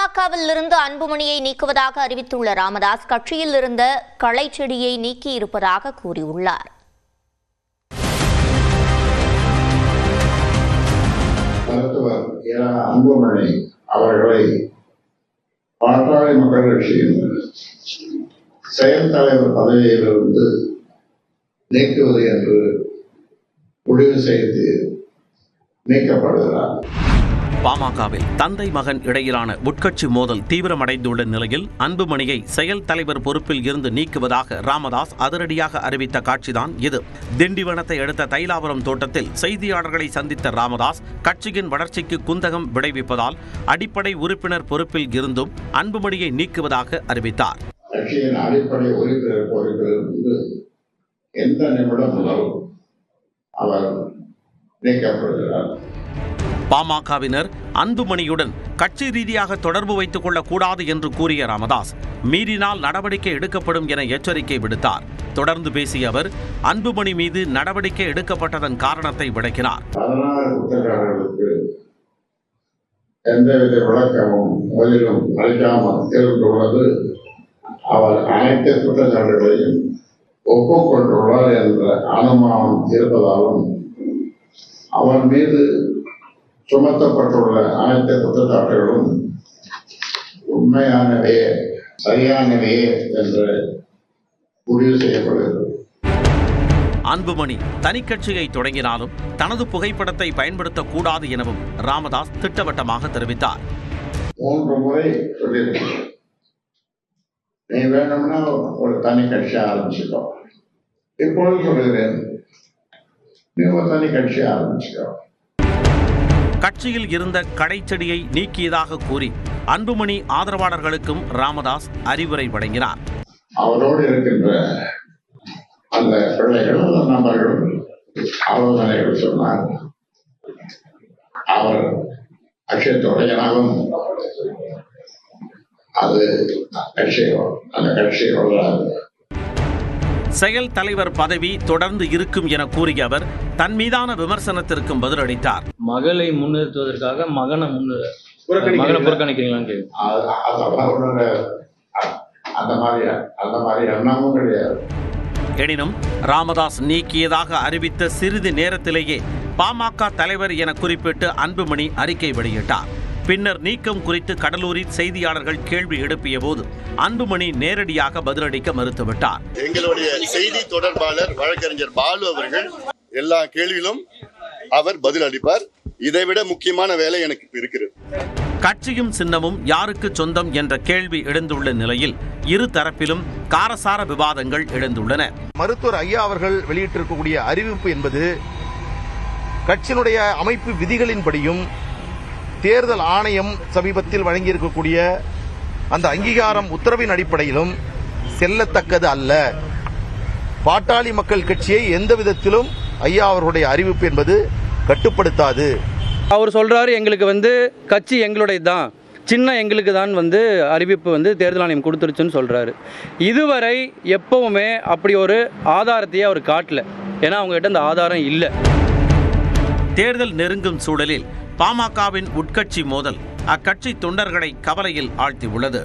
பாமகவில் இருந்து அன்புமணியை நீக்குவதாக அறிவித்துள்ள ராமதாஸ் கட்சியில் இருந்த களை செடியை நீக்கியிருப்பதாக கூறியுள்ளார். மருத்துவர் அன்புமணி அவர்களை பாட்டாளி மக்கள் கட்சியின் செயல் தலைவர் பதவியிலிருந்து நீக்குவது என்று முடிவு செய்து நீக்கப்படுகிறார். பாமகவில் தந்தை மகன் இடையிலான உட்கட்சி மோதல் தீவிரமடைந்துள்ள நிலையில் அன்புமணியை செயல் தலைவர் பொறுப்பில் இருந்து நீக்குவதாக ராமதாஸ் அதிரடியாக அறிவித்த காட்சிதான் இது. திண்டிவனத்தை அடுத்த தைலாபுரம் தோட்டத்தில் செய்தியாளர்களை சந்தித்த ராமதாஸ் கட்சியின் வளர்ச்சிக்கு குந்தகம் விளைவிப்பதால் அடிப்படை உறுப்பினர் பொறுப்பில் இருந்தும் அன்புமணியை நீக்குவதாக அறிவித்தார். கட்சியின் அடிப்படை உறுப்பினர் பொறுப்பிலிருந்து எந்த நிமிடம் முதல் அவர் நீக்கப்படுகிறார். பாமகவினர் அன்புமணியுடன் கட்சி ரீதியாக தொடர்பு வைத்துக் கொள்ளக்கூடாது என்று கூறிய ராமதாஸ் மீறினால் நடவடிக்கை எடுக்கப்படும் என எச்சரிக்கை விடுத்தார். தொடர்ந்து பேசிய அவர் அன்புமணி மீது நடவடிக்கை எடுக்கப்பட்டதன் காரணத்தை விளக்கினார். 16 குற்றச்சாட்டுகளுக்கு எந்தவித விளக்கமும் பதிலும் அளிக்காமல் இருந்துள்ளது. அவர் அனைத்து குற்றச்சாட்டுகளையும் ஒப்புக்கொண்டுள்ளார் என்ற அனுமானம் இருப்பதாலும் அவர் மீது சுமத்தப்பட்டுள்ள அனைத்து குற்றச்சாட்டுகளும் உண்மையானவே சரியானவே என்று முடிவு செய்யப்படுகிறது. அன்புமணி தனிக்கட்சியை தொடங்கினாலும் தனது புகைப்படத்தை பயன்படுத்தக்கூடாது எனவும் ராமதாஸ் திட்டவட்டமாக தெரிவித்தார். 3 முறை சொல்லியிருக்கிறேன், நீ வேணும்னா ஒரு தனி கட்சி ஆரம்பிச்சுக்கோ. இப்பொழுது சொல்கிறேன், நீ ஒரு தனி கட்சி ஆரம்பிச்சுக்கோ. கட்சியில் இருந்த கடைச்செடியை நீக்கியதாக கூறி அன்புமணி ஆதரவாளர்களுக்கும் ராமதாஸ் அறிவுரை வழங்கினார். அவரோடு இருக்கின்ற அந்த பிள்ளைகள் நண்பர்கள் ஆலோசனைகள் சொன்னார். அவர் கட்சியை தொடங்கினாலும் அது அந்த கட்சியோட செயல் தலைவர் பதவி தொடர்ந்து இருக்கும் என கூறிய அவர் தன் மீதான விமர்சனத்திற்கும் பதிலளித்தார். மகளை முன்னிறுத்துவதற்காக மகனை புறக்கணிக்கிறீங்களான்னு அந்த மாதிரி எண்ணமும் கிடையாது. எனினும் ராமதாஸ் நீக்கியதாக அறிவித்த சிறிது நேரத்திலேயே பாமக தலைவர் என குறிப்பிட்டு அன்புமணி அறிக்கை வெளியிட்டார். பின்னர் நீக்கம் குறித்து கடலூரில் செய்தியாளர்கள் கேள்வி எழுப்பிய போது அன்புமணி நேரடியாக பதிலளிக்க மறுத்துவிட்டார். எங்களுடைய செய்தி தொடர்பாளர் வழக்கறிஞர் பாலு அவர்கள் எல்லா கேள்வியிலும் அவர் பதில் அளிப்பார். இதைவிட முக்கியமான வேலை எனக்கு இருக்கிறது. கட்சியும் சின்னமும் யாருக்கு சொந்தம் என்ற கேள்வி எழுந்துள்ள நிலையில் இரு தரப்பிலும் காரசார விவாதங்கள் எழுந்துள்ளன. மருத்துவர் ஐயா அவர்கள் வெளியிட்டிருக்கக்கூடிய அறிவிப்பு என்பது கட்சியினுடைய அமைப்பு விதிகளின்படியும் தேர்தல் ஆணையம் சமீபத்தில் வழங்கியிருக்கக்கூடிய அந்த அங்கீகாரம் உத்தரவின் அடிப்படையிலும் செல்லத்தக்கது அல்ல. பாட்டாளி மக்கள் கட்சியை எந்த விதத்திலும் ஐயா அவர்களுடைய அறிவிப்பு என்பது கட்டுப்படுத்தாது. அவர் சொல்றாரு, எங்களுக்கு கட்சி எங்களுடைய தான், சின்ன எங்களுக்கு தான் அறிவிப்பு தேர்தல் ஆணையம் கொடுத்துருச்சுன்னு சொல்றாரு. இதுவரை எப்பவுமே அப்படி ஒரு ஆதாரத்தையே அவர் காட்டல. ஏன்னா அவங்ககிட்ட அந்த ஆதாரம் இல்லை. தேர்தல் நெருங்கும் சூழலில் பாமகவின் உட்கட்சி மோதல் அக்கட்சி தொண்டர்களை கவலையில் ஆழ்த்தியுள்ளது.